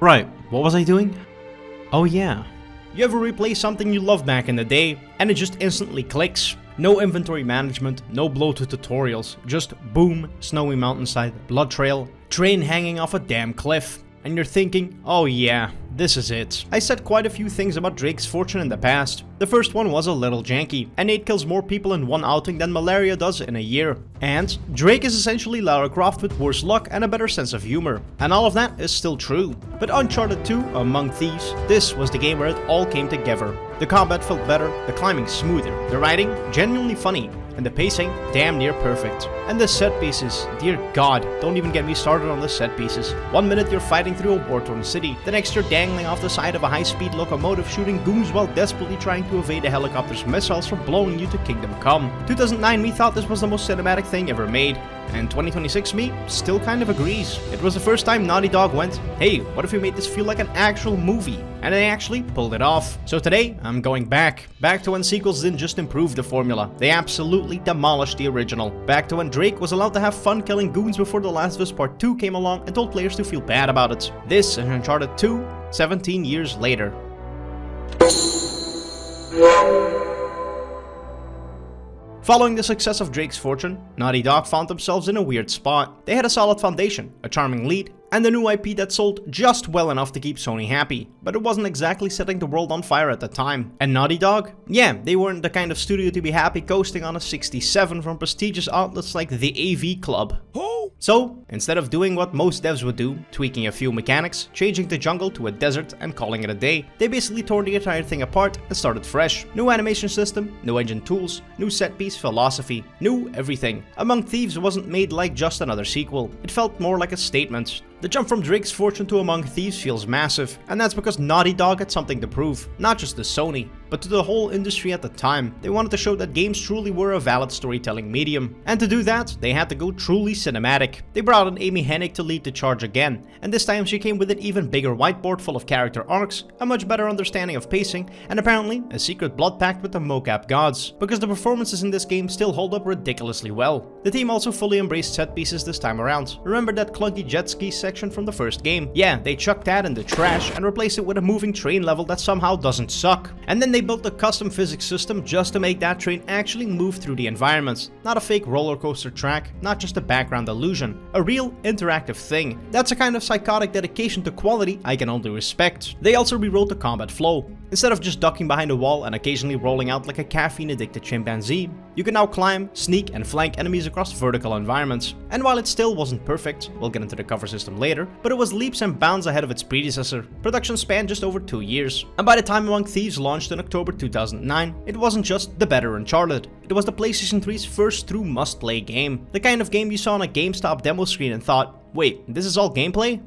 Right, what was I doing? Oh yeah. You ever replay something you loved back in the day, and it just instantly clicks? No inventory management, no bloated tutorials, just boom, snowy mountainside, blood trail, train hanging off a damn cliff. And you're thinking, oh yeah, this is it. I said quite a few things about Drake's Fortune in the past. The first one was a little janky, and Nate kills more people in one outing than malaria does in a year. And Drake is essentially Lara Croft with worse luck and a better sense of humor. And all of that is still true. But Uncharted 2, Among Thieves, this was the game where it all came together. The combat felt better, the climbing smoother, the writing genuinely funny, and the pacing damn near perfect. And the set pieces, dear god, don't even get me started on the set pieces. 1 minute you're fighting through a war-torn city, the next you're dangling off the side of a high-speed locomotive shooting goons while desperately trying to evade a helicopter's missiles from blowing you to Kingdom Come. 2009 me thought this was the most cinematic thing ever made, and 2026 me still kind of agrees. It was the first time Naughty Dog went, hey, what if we made this feel like an actual movie? And they actually pulled it off. So today, I'm going back to when sequels didn't just improve the formula, they absolutely demolished the original. Back to when Drake was allowed to have fun killing goons before The Last of Us Part 2 came along and told players to feel bad about it. This is Uncharted 2, 17 years later. Following the success of Drake's Fortune, Naughty Dog found themselves in a weird spot. They had a solid foundation, a charming lead, and a new IP that sold just well enough to keep Sony happy, but it wasn't exactly setting the world on fire at the time. And Naughty Dog? Yeah, they weren't the kind of studio to be happy coasting on a 67 from prestigious outlets like the AV Club. So, instead of doing what most devs would do, tweaking a few mechanics, changing the jungle to a desert and calling it a day, they basically tore the entire thing apart and started fresh. New animation system, new engine tools, new set piece philosophy, new everything. Among Thieves wasn't made like just another sequel, it felt more like a statement. The jump from Drake's Fortune to Among Thieves feels massive, and that's because Naughty Dog had something to prove, not just to Sony, but to the whole industry at the time. They wanted to show that games truly were a valid storytelling medium, and to do that, they had to go truly cinematic. They brought in Amy Hennig to lead the charge again, and this time she came with an even bigger whiteboard full of character arcs, a much better understanding of pacing, and apparently a secret blood pact with the mocap gods, because the performances in this game still hold up ridiculously well. The team also fully embraced set pieces this time around. Remember that clunky jet ski section from the first game? Yeah, they chucked that in the trash and replaced it with a moving train level that somehow doesn't suck. And then they built a custom physics system just to make that train actually move through the environments. Not a fake roller coaster track, not just a background illusion, a real interactive thing. That's a kind of psychotic dedication to quality I can only respect. They also rewrote the combat flow. Instead of just ducking behind a wall and occasionally rolling out like a caffeine-addicted chimpanzee, you can now climb, sneak, and flank enemies across vertical environments. And while it still wasn't perfect, we'll get into the cover system later, but it was leaps and bounds ahead of its predecessor. Production spanned just over 2 years. And by the time Among Thieves launched in October 2009, it wasn't just the better Uncharted. It was the PlayStation 3's first true must-play game. The kind of game you saw on a GameStop demo screen and thought, wait, this is all gameplay?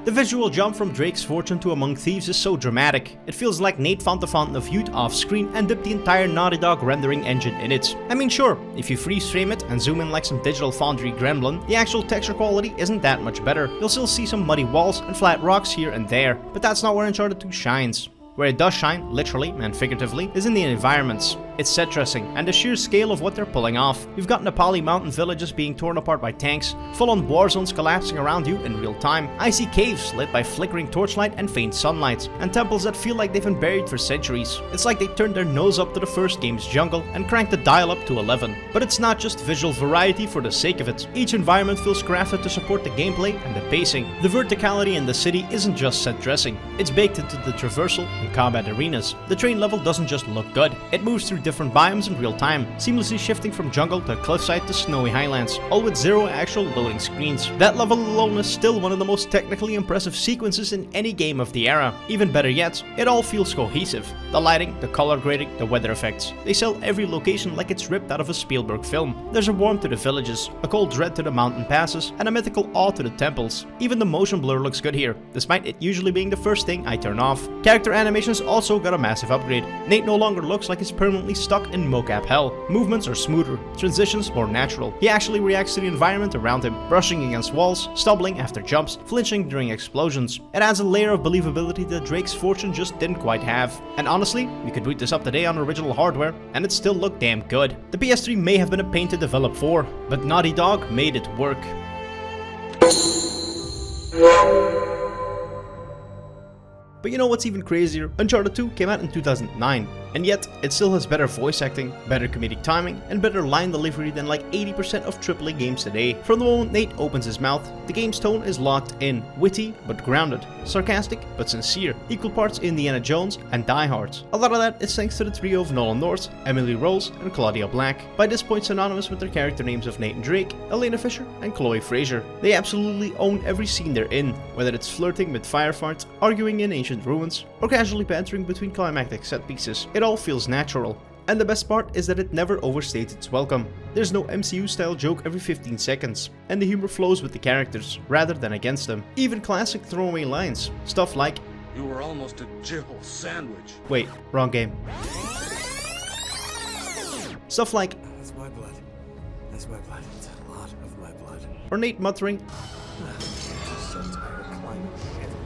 The visual jump from Drake's Fortune to Among Thieves is so dramatic. It feels like Nate found the fountain of youth off screen and dipped the entire Naughty Dog rendering engine in it. I mean sure, if you freeze frame it and zoom in like some Digital Foundry gremlin, the actual texture quality isn't that much better. You'll still see some muddy walls and flat rocks here and there, but that's not where Uncharted 2 shines. Where it does shine, literally and figuratively, is in the environments. It's set dressing, and the sheer scale of what they're pulling off. You've got Nepali mountain villages being torn apart by tanks, full-on war zones collapsing around you in real time, icy caves lit by flickering torchlight and faint sunlight, and temples that feel like they've been buried for centuries. It's like they turned their nose up to the first game's jungle and cranked the dial up to 11. But it's not just visual variety for the sake of it. Each environment feels crafted to support the gameplay and the pacing. The verticality in the city isn't just set dressing, it's baked into the traversal and combat arenas. The train level doesn't just look good, it moves through different biomes in real time, seamlessly shifting from jungle to cliffside to snowy highlands, all with zero actual loading screens. That level alone is still one of the most technically impressive sequences in any game of the era. Even better yet, it all feels cohesive. The lighting, the color grading, the weather effects. They sell every location like it's ripped out of a Spielberg film. There's a warmth to the villages, a cold dread to the mountain passes, and a mythical awe to the temples. Even the motion blur looks good here, despite it usually being the first thing I turn off. Character animations also got a massive upgrade. Nate no longer looks like he's permanently currently stuck in mocap hell. Movements are smoother, transitions more natural. He actually reacts to the environment around him, brushing against walls, stumbling after jumps, flinching during explosions. It adds a layer of believability that Drake's Fortune just didn't quite have. And honestly, you could boot this up today on original hardware, and it still looked damn good. The PS3 may have been a pain to develop for, but Naughty Dog made it work. But you know what's even crazier? Uncharted 2 came out in 2009, and yet it still has better voice acting, better comedic timing, and better line delivery than like 80% of AAA games today. From the moment Nate opens his mouth, the game's tone is locked in, witty but grounded, sarcastic but sincere, equal parts Indiana Jones and Die Hard. A lot of that is thanks to the trio of Nolan North, Emily Rose, and Claudia Black, by this point synonymous with their character names of Nathan Drake, Elena Fisher, and Chloe Fraser. They absolutely own every scene they're in, whether it's flirting with firefights, arguing in ancient ruins, or casually bantering between climactic set pieces. It all feels natural. And the best part is that it never overstates its welcome. There's no MCU style joke every 15 seconds, and the humor flows with the characters, rather than against them. Even classic throwaway lines, stuff like, "You were almost a jibble sandwich." Wait, wrong game. Stuff like, "That's my blood. That's my blood. It's a lot of my blood." Or Nate muttering,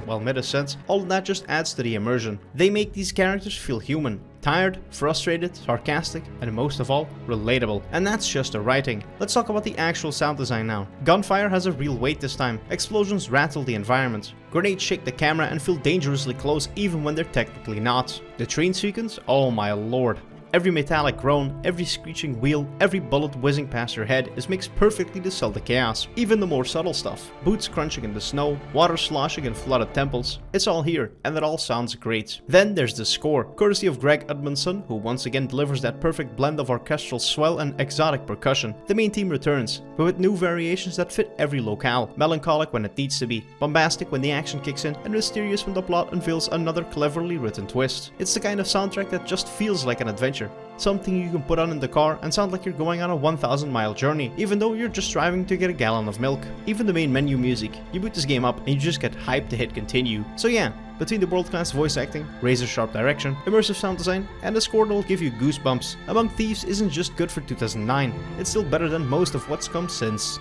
while mid-ascents, all of that just adds to the immersion. They make these characters feel human. Tired, frustrated, sarcastic, and most of all, relatable. And that's just the writing. Let's talk about the actual sound design now. Gunfire has a real weight this time. Explosions rattle the environment. Grenades shake the camera and feel dangerously close even when they're technically not. The train sequence? Oh my lord. Every metallic groan, every screeching wheel, every bullet whizzing past your head is mixed perfectly to sell the chaos. Even the more subtle stuff. Boots crunching in the snow, water sloshing in flooded temples. It's all here, and it all sounds great. Then there's the score, courtesy of Greg Edmonson, who once again delivers that perfect blend of orchestral swell and exotic percussion. The main theme returns, but with new variations that fit every locale. Melancholic when it needs to be, bombastic when the action kicks in, and mysterious when the plot unveils another cleverly written twist. It's the kind of soundtrack that just feels like an adventure. Something you can put on in the car and sound like you're going on a 1,000-mile journey, even though you're just driving to get a gallon of milk. Even the main menu music, you boot this game up and you just get hyped to hit continue. So yeah, between the world-class voice acting, razor-sharp direction, immersive sound design, and a score that'll give you goosebumps, Among Thieves isn't just good for 2009, it's still better than most of what's come since.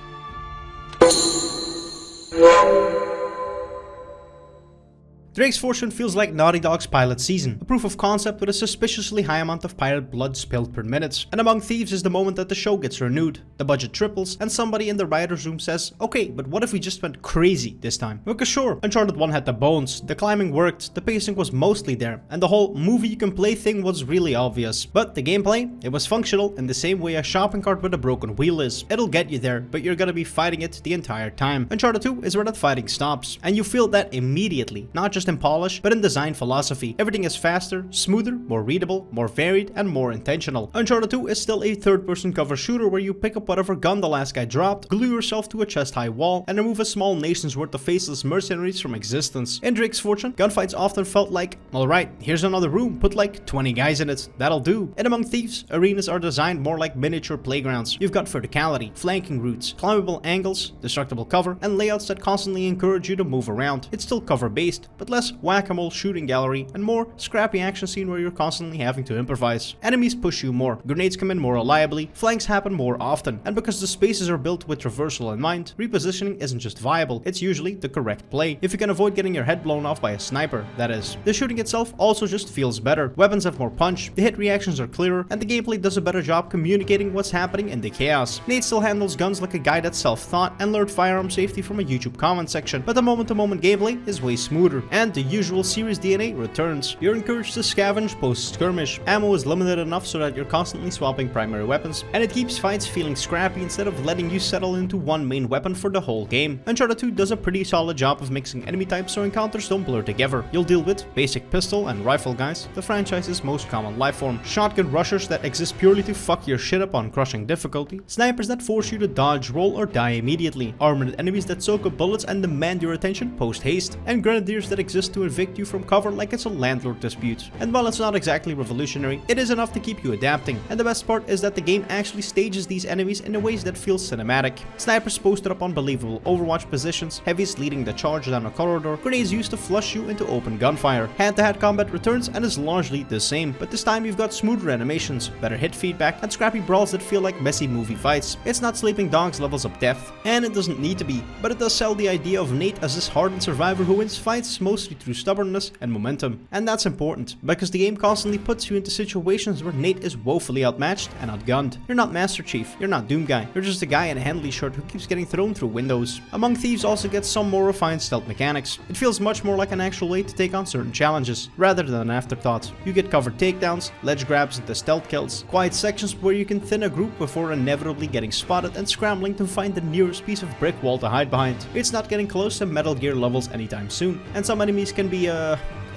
Drake's Fortune feels like Naughty Dog's pilot season, a proof of concept with a suspiciously high amount of pirate blood spilled per minute. And Among Thieves is the moment that the show gets renewed, the budget triples, and somebody in the writer's room says, okay, but what if we just went crazy this time? Because sure, Uncharted 1 had the bones, the climbing worked, the pacing was mostly there, and the whole movie you can play thing was really obvious. But the gameplay, it was functional in the same way a shopping cart with a broken wheel is. It'll get you there, but you're gonna be fighting it the entire time. Uncharted 2 is where that fighting stops, and you feel that immediately, not just in polish, but in design philosophy. Everything is faster, smoother, more readable, more varied, and more intentional. Uncharted 2 is still a third-person cover shooter where you pick up whatever gun the last guy dropped, glue yourself to a chest-high wall, and remove a small nation's worth of faceless mercenaries from existence. In Drake's Fortune, gunfights often felt like, alright, here's another room, put like 20 guys in it, that'll do. And Among Thieves, arenas are designed more like miniature playgrounds. You've got verticality, flanking routes, climbable angles, destructible cover, and layouts that constantly encourage you to move around. It's still cover-based, but less whack-a-mole shooting gallery and more scrappy action scene where you're constantly having to improvise. Enemies push you more, grenades come in more reliably, flanks happen more often, and because the spaces are built with traversal in mind, repositioning isn't just viable, it's usually the correct play. If you can avoid getting your head blown off by a sniper, that is. The shooting itself also just feels better, weapons have more punch, the hit reactions are clearer, and the gameplay does a better job communicating what's happening in the chaos. Nate still handles guns like a guy that's self-taught and learned firearm safety from a YouTube comment section, but the moment-to-moment gameplay is way smoother, and the usual series DNA returns. You're encouraged to scavenge post-skirmish. Ammo is limited enough so that you're constantly swapping primary weapons, and it keeps fights feeling scrappy instead of letting you settle into one main weapon for the whole game. Uncharted 2 does a pretty solid job of mixing enemy types so encounters don't blur together. You'll deal with basic pistol and rifle guys, the franchise's most common lifeform, shotgun rushers that exist purely to fuck your shit up on crushing difficulty, snipers that force you to dodge, roll, or die immediately, armored enemies that soak up bullets and demand your attention post-haste, and grenadiers that exists to evict you from cover like it's a landlord dispute. And while it's not exactly revolutionary, it is enough to keep you adapting. And the best part is that the game actually stages these enemies in ways that feel cinematic. Snipers posted up unbelievable Overwatch positions, heavies leading the charge down a corridor, grenades used to flush you into open gunfire. Hand-to-hand combat returns and is largely the same, but this time you've got smoother animations, better hit feedback, and scrappy brawls that feel like messy movie fights. It's not Sleeping Dogs levels of depth, and it doesn't need to be, but it does sell the idea of Nate as this hardened survivor who wins fights mostly through stubbornness and momentum. And that's important, because the game constantly puts you into situations where Nate is woefully outmatched and outgunned. You're not Master Chief, you're not Doom Guy, you're just a guy in a Henley shirt who keeps getting thrown through windows. Among Thieves also gets some more refined stealth mechanics. It feels much more like an actual way to take on certain challenges, rather than an afterthought. You get covered takedowns, ledge grabs into stealth kills, quiet sections where you can thin a group before inevitably getting spotted and scrambling to find the nearest piece of brick wall to hide behind. It's not getting close to Metal Gear levels anytime soon, and some enemies can be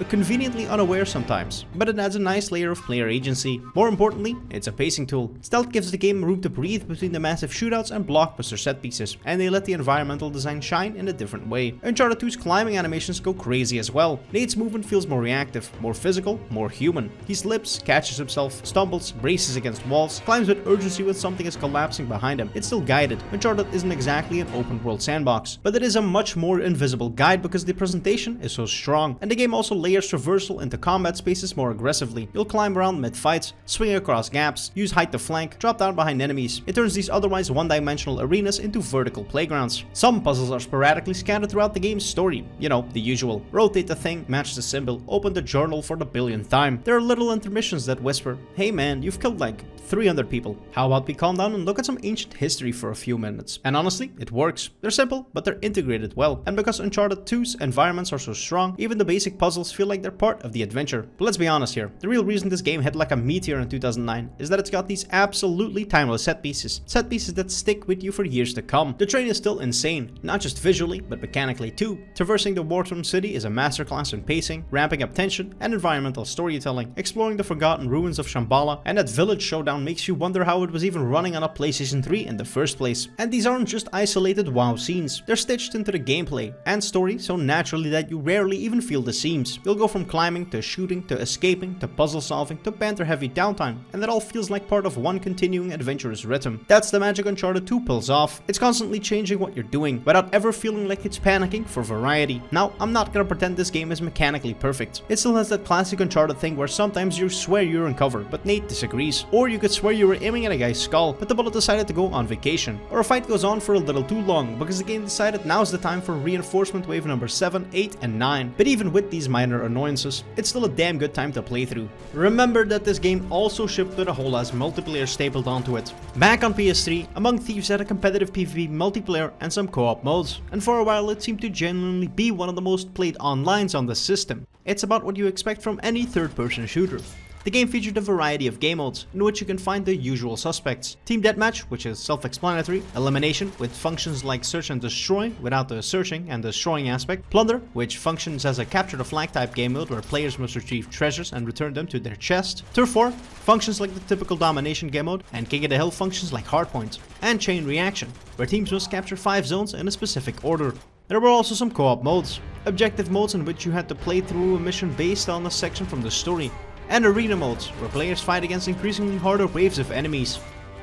conveniently unaware sometimes, but it adds a nice layer of player agency. More importantly, it's a pacing tool. Stealth gives the game room to breathe between the massive shootouts and blockbuster set pieces, and they let the environmental design shine in a different way. Uncharted 2's climbing animations go crazy as well. Nate's movement feels more reactive, more physical, more human. He slips, catches himself, stumbles, braces against walls, climbs with urgency when something is collapsing behind him. It's still guided. Uncharted isn't exactly an open world sandbox, but it is a much more invisible guide because the presentation is so strong, and the game also layers traversal into combat spaces more aggressively. You'll climb around mid-fights, swing across gaps, use height to flank, drop down behind enemies. It turns these otherwise one-dimensional arenas into vertical playgrounds. Some puzzles are sporadically scattered throughout the game's story. You know, the usual. Rotate the thing, match the symbol, open the journal for the billionth time. There are little intermissions that whisper, "Hey man, you've killed like 300 people. How about we calm down and look at some ancient history for a few minutes?" And honestly, it works. They're simple, but they're integrated well. And because Uncharted 2's environments are so strong, even the basic puzzles feel like they're part of the adventure. But let's be honest here, the real reason this game hit like a meteor in 2009 is that it's got these absolutely timeless set pieces that stick with you for years to come. The train is still insane, not just visually, but mechanically too. Traversing the war-torn city is a masterclass in pacing, ramping up tension, and environmental storytelling. Exploring the forgotten ruins of Shambhala and that village showdown makes you wonder how it was even running on a PlayStation 3 in the first place. And these aren't just isolated WoW scenes, they're stitched into the gameplay and story so naturally that you rarely even feel the seams. You'll go from climbing to shooting to escaping to puzzle solving to banter heavy downtime, and that all feels like part of one continuing adventurous rhythm. That's the magic Uncharted 2 pulls off. It's constantly changing what you're doing without ever feeling like it's panicking for variety. Now, I'm not gonna pretend this game is mechanically perfect. It still has that classic Uncharted thing where sometimes you swear you're in cover, but Nate disagrees. Or you could swear you were aiming at a guy's skull, but the bullet decided to go on vacation. Or a fight goes on for a little too long because the game decided now's the time for reinforcement wave number 7, 8, and 9. But even with these minor annoyances, it's still a damn good time to play through. Remember that this game also shipped with a whole ass multiplayer stapled onto it. Back on PS3, Among Thieves had a competitive PvP multiplayer and some co-op modes, and for a while it seemed to genuinely be one of the most played onlines on the system. It's about what you expect from any third-person shooter. The game featured a variety of game modes, in which you can find the usual suspects. Team Deathmatch, which is self-explanatory, Elimination, with functions like search and destroy without the searching and destroying aspect, Plunder, which functions as a capture the flag type game mode where players must retrieve treasures and return them to their chest, Turf War, functions like the typical domination game mode, and King of the Hill functions like Hardpoint, and Chain Reaction, where teams must capture 5 zones in a specific order. There were also some co-op modes, objective modes in which you had to play through a mission based on a section from the story, and arena modes, where players fight against increasingly harder waves of enemies.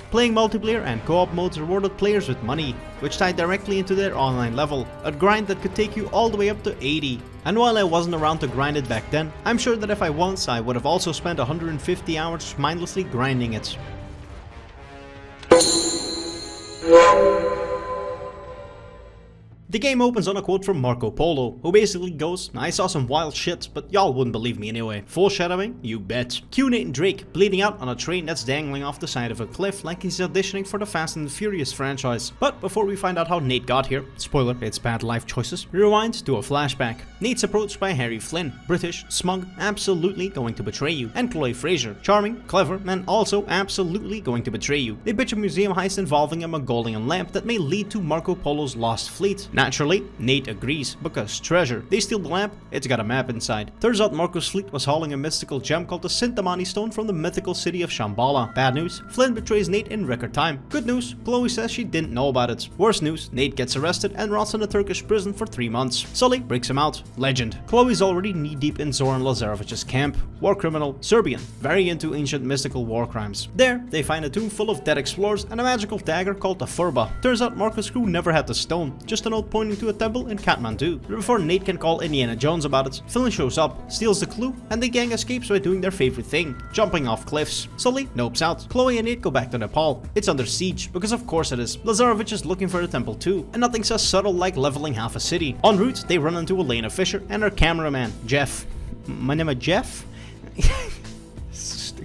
Playing multiplayer and co-op modes rewarded players with money, which tied directly into their online level, a grind that could take you all the way up to 80. And while I wasn't around to grind it back then, I'm sure that if I was, I would have also spent 150 hours mindlessly grinding it. The game opens on a quote from Marco Polo, who basically goes, "I saw some wild shit, but y'all wouldn't believe me anyway." Foreshadowing? You bet. Cue Nathan Drake bleeding out on a train that's dangling off the side of a cliff like he's auditioning for the Fast and the Furious franchise. But before we find out how Nate got here, spoiler, it's bad life choices, rewind to a flashback. Nate's approached by Harry Flynn, British, smug, absolutely going to betray you, and Chloe Fraser, charming, clever, and also absolutely going to betray you. They pitch a museum heist involving a Mongolian lamp that may lead to Marco Polo's lost fleet. Naturally, Nate agrees, because treasure. They steal the lamp, it's got a map inside. Turns out Marco's fleet was hauling a mystical gem called the Sintamani Stone from the mythical city of Shambhala. Bad news, Flynn betrays Nate in record time. Good news, Chloe says she didn't know about it. Worse news, Nate gets arrested and rots in a Turkish prison for 3 months. Sully breaks him out. Legend. Chloe's already knee-deep in Zoran Lazarevich's camp. War criminal, Serbian, very into ancient mystical war crimes. There, they find a tomb full of dead explorers and a magical dagger called the Furba. Turns out Marco's crew never had the stone, just a note pointing to a temple in Kathmandu. But before Nate can call Indiana Jones about it, Flynn shows up, steals the clue, and the gang escapes by doing their favorite thing, jumping off cliffs. Sully nopes out. Chloe and Nate go back to Nepal. It's under siege, because of course it is. Lazarevich is looking for the temple too, and nothing says subtle like leveling half a city. En route, they run into Elena Fisher and her cameraman, Jeff. My name is Jeff?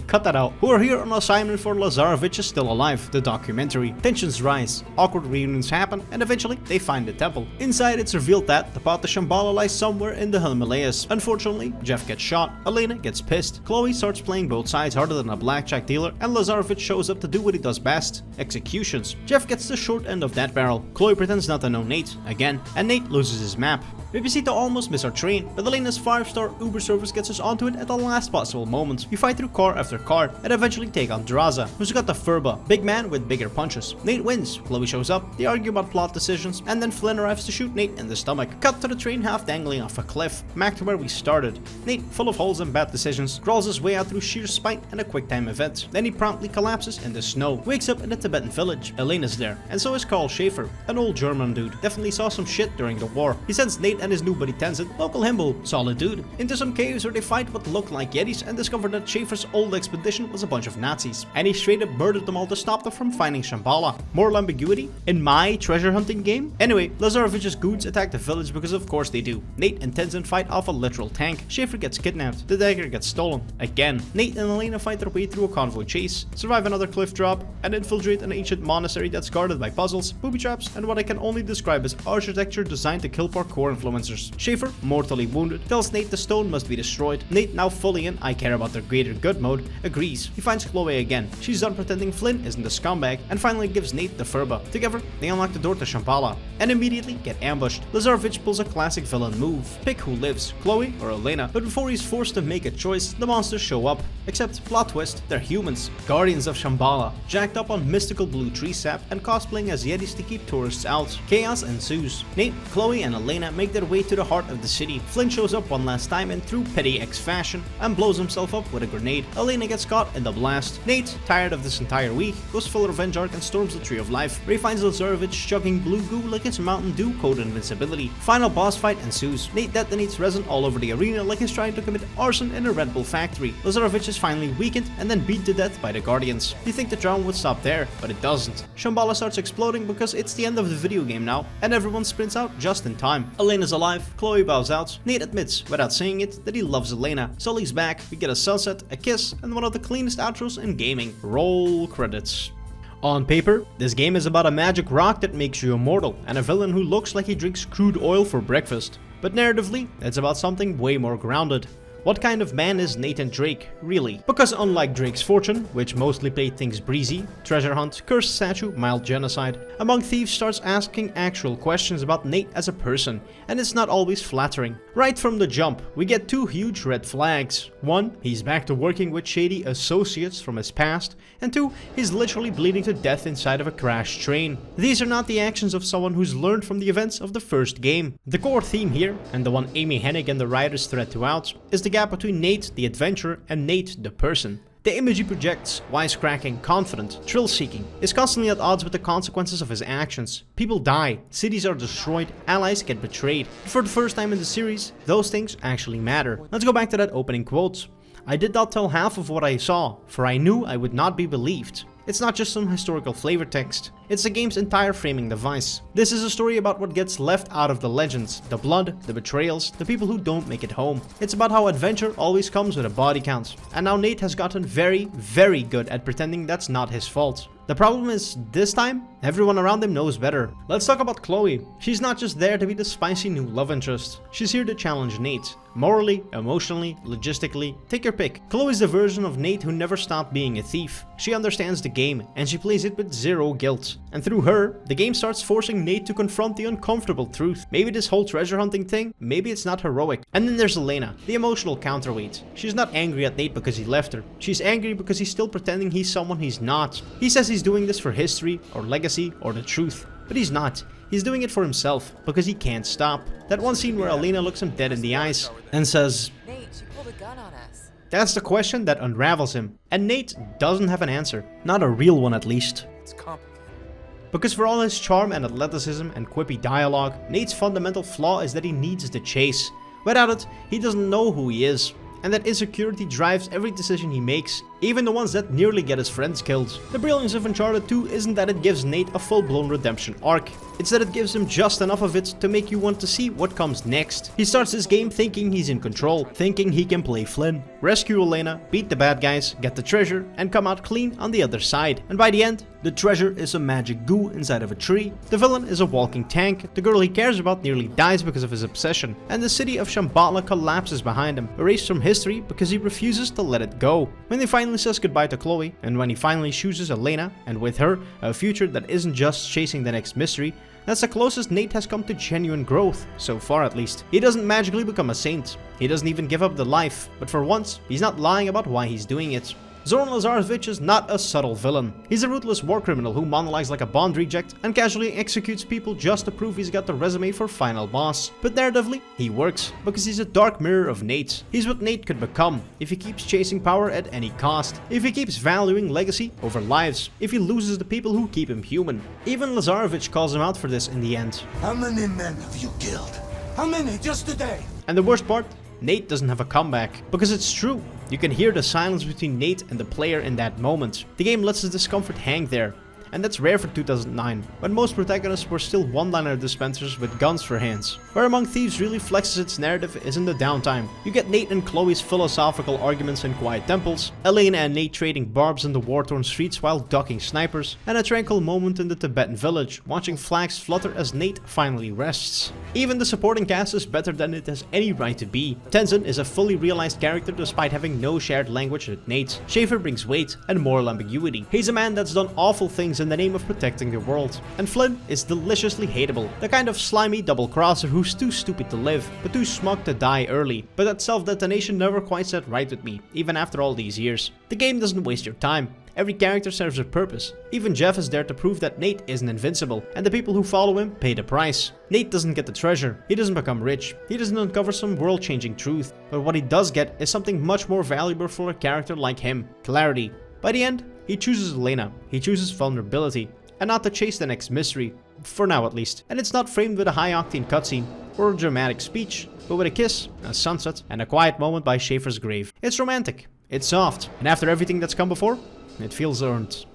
Cut that out. Who are here on assignment for Lazarevich is Still Alive, the documentary. Tensions rise, awkward reunions happen, and eventually they find the temple. Inside, it's revealed that the path to Shambhala lies somewhere in the Himalayas. Unfortunately, Jeff gets shot, Elena gets pissed, Chloe starts playing both sides harder than a blackjack dealer, and Lazarevich shows up to do what he does best: executions. Jeff gets the short end of that barrel. Chloe pretends not to know Nate, again, and Nate loses his map. We proceed to almost miss our train, but Elena's 5-star Uber service gets us onto it at the last possible moment. We fight through car after car, and eventually take on Draza, who's got the Furba, big man with bigger punches. Nate wins, Chloe shows up, they argue about plot decisions, and then Flynn arrives to shoot Nate in the stomach. Cut to the train half dangling off a cliff, back to where we started. Nate, full of holes and bad decisions, crawls his way out through sheer spite and a quick time event. Then he promptly collapses in the snow, wakes up in a Tibetan village. Elena's there, and so is Carl Schaefer, an old German dude. Definitely saw some shit during the war. He sends Nate and his new buddy Tenzin, local himbo, solid dude, into some caves where they fight what look like Yetis and discover that Schaefer's old expedition was a bunch of Nazis, and he straight up murdered them all to stop them from finding Shambhala. Moral ambiguity in my treasure hunting game? Anyway, Lazarevich's goons attack the village because of course they do. Nate and Tenzin fight off a literal tank. Schaefer gets kidnapped. The dagger gets stolen. Again. Nate and Elena fight their way through a convoy chase, survive another cliff drop, and infiltrate an ancient monastery that's guarded by puzzles, booby traps, and what I can only describe as architecture designed to kill parkour influencers. Schaefer, mortally wounded, tells Nate the stone must be destroyed. Nate, now fully in I care about their greater good mode, agrees. He finds Chloe again. She's done pretending Flynn isn't a scumbag, and finally gives Nate the Furba. Together, they unlock the door to Shambhala, and immediately get ambushed. Lazarevich pulls a classic villain move. Pick who lives, Chloe or Elena. But before he's forced to make a choice, the monsters show up. Except, plot twist, they're humans. Guardians of Shambhala, jacked up on mystical blue tree sap and cosplaying as Yetis to keep tourists out. Chaos ensues. Nate, Chloe, and Elena make their way to the heart of the city. Flynn shows up one last time in true petty X fashion and blows himself up with a grenade. Elena gets caught in the blast. Nate, tired of this entire week, goes full revenge arc and storms the Tree of Life, where he finds Lazarevich chugging blue goo like it's Mountain Dew code invincibility. Final boss fight ensues. Nate detonates resin all over the arena like he's trying to commit arson in a Red Bull factory. Lazarevich is finally weakened and then beat to death by the Guardians. You think the drama would stop there, but it doesn't. Shambhala starts exploding because it's the end of the video game now, and everyone sprints out just in time. Elena's alive, Chloe bows out. Nate admits, without saying it, that he loves Elena. Sully's back, we get a sunset, a kiss, and one of the cleanest outros in gaming. Roll credits. On paper, this game is about a magic rock that makes you immortal, and a villain who looks like he drinks crude oil for breakfast. But narratively, it's about something way more grounded. What kind of man is Nathan Drake, really? Because unlike Drake's Fortune, which mostly played things breezy, treasure hunt, cursed statue, mild genocide, Among Thieves starts asking actual questions about Nate as a person, and it's not always flattering. Right from the jump, we get two huge red flags. One, he's back to working with shady associates from his past, and two, he's literally bleeding to death inside of a crashed train. These are not the actions of someone who's learned from the events of the first game. The core theme here, and the one Amy Hennig and the writers thread throughout, is the gap between Nate the adventurer and Nate the person. The image he projects, wisecracking, confident, thrill-seeking, is constantly at odds with the consequences of his actions. People die, cities are destroyed, allies get betrayed. For the first time in the series, those things actually matter. Let's go back to that opening quote. I did not tell half of what I saw, for I knew I would not be believed. It's not just some historical flavor text, it's the game's entire framing device. This is a story about what gets left out of the legends, the blood, the betrayals, the people who don't make it home. It's about how adventure always comes with a body count, and now Nate has gotten very, very good at pretending that's not his fault. The problem is, this time, Everyone around him knows better. Let's talk about Chloe. She's not just there to be the spicy new love interest. She's here to challenge Nate. Morally, emotionally, logistically, take your pick. Chloe's the version of Nate who never stopped being a thief. She understands the game, and she plays it with zero guilt. And through her, the game starts forcing Nate to confront the uncomfortable truth. Maybe this whole treasure hunting thing, maybe it's not heroic. And then there's Elena, the emotional counterweight. She's not angry at Nate because he left her. She's angry because he's still pretending he's someone he's not. He says he's doing this for history, or legacy, or the truth. But he's not. He's doing it for himself, because he can't stop. That one scene where Elena looks him dead in the eyes and says, Nate, she pulled a gun on us. that's the question that unravels him. And Nate doesn't have an answer. Not a real one at least. It's complicated. Because for all his charm and athleticism and quippy dialogue, Nate's fundamental flaw is that he needs the chase. Without it, he doesn't know who he is. And that insecurity drives every decision he makes, even the ones that nearly get his friends killed. The brilliance of Uncharted 2 isn't that it gives Nate a full-blown redemption arc, it's that it gives him just enough of it to make you want to see what comes next. He starts this game thinking he's in control, thinking he can play Flynn, rescue Elena, beat the bad guys, get the treasure, and come out clean on the other side. And by the end, the treasure is a magic goo inside of a tree, the villain is a walking tank, the girl he cares about nearly dies because of his obsession, and the city of Shambhala collapses behind him, erased from history because he refuses to let it go. When he finally says goodbye to Chloe, and when he finally chooses Elena, and with her, a future that isn't just chasing the next mystery, that's the closest Nate has come to genuine growth, so far at least. He doesn't magically become a saint, he doesn't even give up the life, but for once, he's not lying about why he's doing it. Zoran Lazarevich is not a subtle villain. He's a ruthless war criminal who monologues like a Bond reject and casually executes people just to prove he's got the resume for final boss. But narratively, he works, because he's a dark mirror of Nate. He's what Nate could become if he keeps chasing power at any cost, if he keeps valuing legacy over lives, if he loses the people who keep him human. Even Lazarevich calls him out for this in the end. How many men have you killed? How many just today? And the worst part? Nate doesn't have a comeback. Because it's true. You can hear the silence between Nate and the player in that moment. The game lets his discomfort hang there. And that's rare for 2009, when most protagonists were still one-liner dispensers with guns for hands. Where Among Thieves really flexes its narrative is in the downtime. You get Nate and Chloe's philosophical arguments in quiet temples, Elena and Nate trading barbs in the war-torn streets while ducking snipers, and a tranquil moment in the Tibetan village, watching flags flutter as Nate finally rests. Even the supporting cast is better than it has any right to be. Tenzin is a fully realized character despite having no shared language with Nate. Schaefer brings weight and moral ambiguity. He's a man that's done awful things in the name of protecting the world. And Flynn is deliciously hateable, the kind of slimy double-crosser who's too stupid to live, but too smug to die early. But that self-detonation never quite sat right with me, even after all these years. The game doesn't waste your time. Every character serves a purpose. Even Jeff is there to prove that Nate isn't invincible, and the people who follow him pay the price. Nate doesn't get the treasure, he doesn't become rich, he doesn't uncover some world-changing truth, but what he does get is something much more valuable for a character like him: clarity. By the end, he chooses Elena, he chooses vulnerability, and not to chase the next mystery, for now at least. And it's not framed with a high-octane cutscene or a dramatic speech, but with a kiss, a sunset, and a quiet moment by Schaefer's grave. It's romantic, it's soft, and after everything that's come before, it feels earned.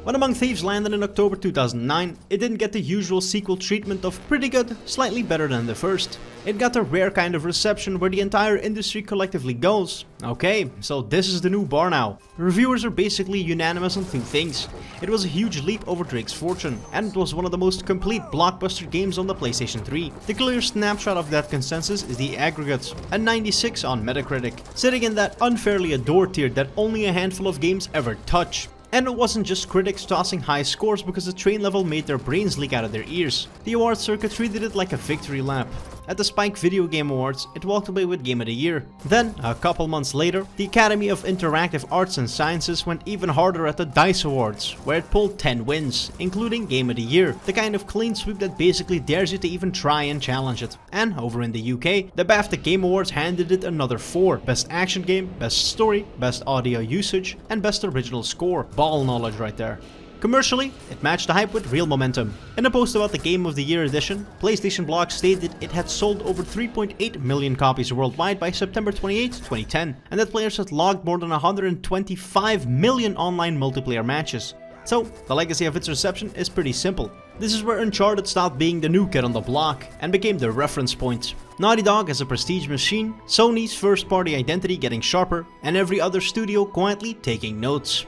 When Among Thieves landed in October 2009, it didn't get the usual sequel treatment of pretty good, slightly better than the first. It got a rare kind of reception where the entire industry collectively goes, okay, so this is the new bar now. Reviewers are basically unanimous on two things. It was a huge leap over Drake's Fortune, and it was one of the most complete blockbuster games on the PlayStation 3. The clear snapshot of that consensus is the aggregate, a 96 on Metacritic, sitting in that unfairly adored tier that only a handful of games ever touch. And it wasn't just critics tossing high scores because the train level made their brains leak out of their ears. The awards circuit treated it like a victory lap. At the Spike Video Game Awards, it walked away with Game of the Year. Then, a couple months later, the Academy of Interactive Arts and Sciences went even harder at the DICE Awards, where it pulled 10 wins, including Game of the Year, the kind of clean sweep that basically dares you to even try and challenge it. And over in the UK, the BAFTA Game Awards handed it another 4: Best Action Game, Best Story, Best Audio Usage, and Best Original Score. Ball knowledge right there. Commercially, it matched the hype with real momentum. In a post about the Game of the Year edition, PlayStation Blog stated it had sold over 3.8 million copies worldwide by September 28, 2010, and that players had logged more than 125 million online multiplayer matches. So, the legacy of its reception is pretty simple. This is where Uncharted stopped being the new kid on the block and became the reference point. Naughty Dog as a prestige machine, Sony's first party identity getting sharper, and every other studio quietly taking notes.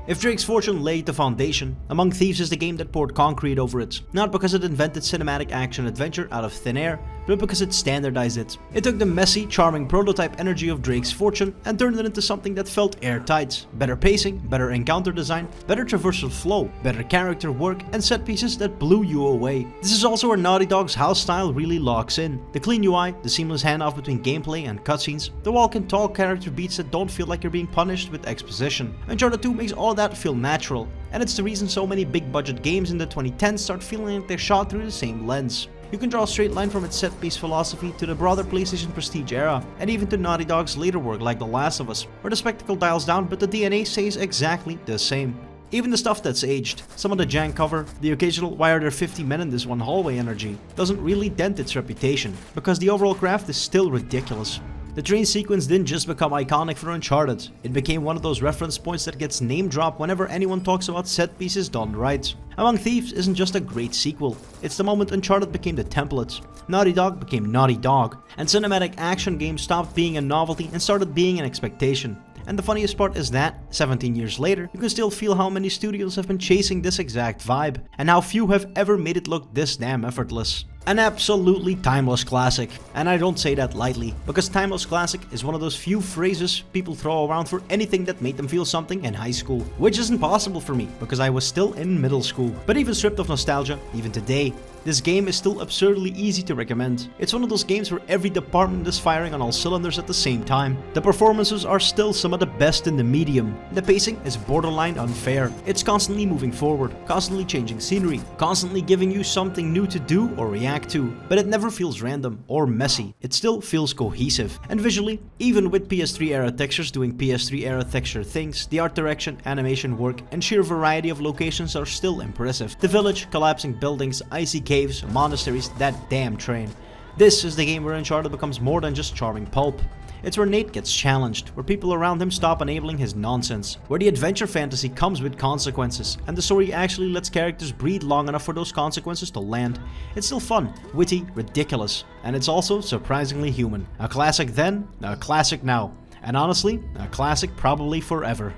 If Drake's Fortune laid the foundation, Among Thieves is the game that poured concrete over it. Not because it invented cinematic action adventure out of thin air, but because it standardized it. It took the messy, charming prototype energy of Drake's Fortune and turned it into something that felt airtight. Better pacing, better encounter design, better traversal flow, better character work, and set pieces that blew you away. This is also where Naughty Dog's house style really locks in. The clean UI, the seamless handoff between gameplay and cutscenes, the walk-and-talk character beats that don't feel like you're being punished with exposition. Uncharted 2 makes all that feel natural, and it's the reason so many big budget games in the 2010s start feeling like they're shot through the same lens. You can draw a straight line from its set-piece philosophy to the broader PlayStation Prestige era, and even to Naughty Dog's later work like The Last of Us, where the spectacle dials down but the DNA stays exactly the same. Even the stuff that's aged, some of the jank cover, the occasional "why are there 50 men in this one hallway" energy, doesn't really dent its reputation, because the overall craft is still ridiculous. The train sequence didn't just become iconic for Uncharted, it became one of those reference points that gets name dropped whenever anyone talks about set pieces done right. Among Thieves isn't just a great sequel, it's the moment Uncharted became the template. Naughty Dog became Naughty Dog, and cinematic action games stopped being a novelty and started being an expectation. And the funniest part is that, 17 years later, you can still feel how many studios have been chasing this exact vibe, and how few have ever made it look this damn effortless. An absolutely timeless classic, and I don't say that lightly, because timeless classic is one of those few phrases people throw around for anything that made them feel something in high school, which isn't possible for me, because I was still in middle school. But even stripped of nostalgia, even today, this game is still absurdly easy to recommend. It's one of those games where every department is firing on all cylinders at the same time. The performances are still some of the best in the medium. The pacing is borderline unfair. It's constantly moving forward, constantly changing scenery, constantly giving you something new to do or react to. But it never feels random or messy. It still feels cohesive. And visually, even with PS3 era textures doing PS3 era texture things, the art direction, animation work, and sheer variety of locations are still impressive. The village, collapsing buildings, icy caves, monasteries, that damn train. This is the game where Uncharted becomes more than just charming pulp. It's where Nate gets challenged, where people around him stop enabling his nonsense, where the adventure fantasy comes with consequences, and the story actually lets characters breathe long enough for those consequences to land. It's still fun, witty, ridiculous, and it's also surprisingly human. A classic then, a classic now, and honestly, a classic probably forever.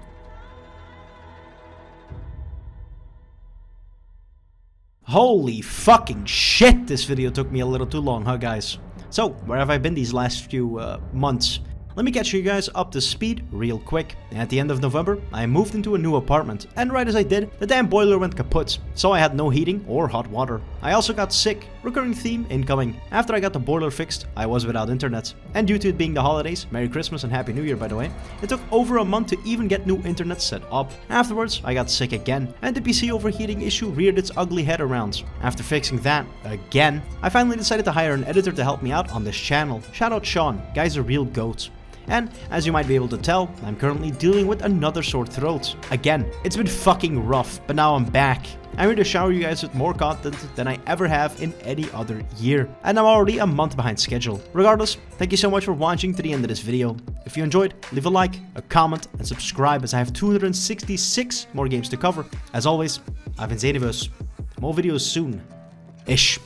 Holy fucking shit, this video took me a little too long, huh guys? So, where have I been these last few months? Let me catch you guys up to speed real quick. At the end of November, I moved into a new apartment, and right as I did, the damn boiler went kaput, so I had no heating or hot water. I also got sick, recurring theme incoming. After I got the boiler fixed, I was without internet. And due to it being the holidays, Merry Christmas and Happy New Year by the way, it took over a month to even get new internet set up. Afterwards, I got sick again, and the PC overheating issue reared its ugly head around. After fixing that, again, I finally decided to hire an editor to help me out on this channel. Shout out Sean, guy's a real goat. And, as you might be able to tell, I'm currently dealing with another sore throat. Again, it's been fucking rough, but now I'm back. I'm here to shower you guys with more content than I ever have in any other year. And I'm already a month behind schedule. Regardless, thank you so much for watching to the end of this video. If you enjoyed, leave a like, a comment, and subscribe as I have 266 more games to cover. As always, I've been Xeniverse. More videos soon. Ish.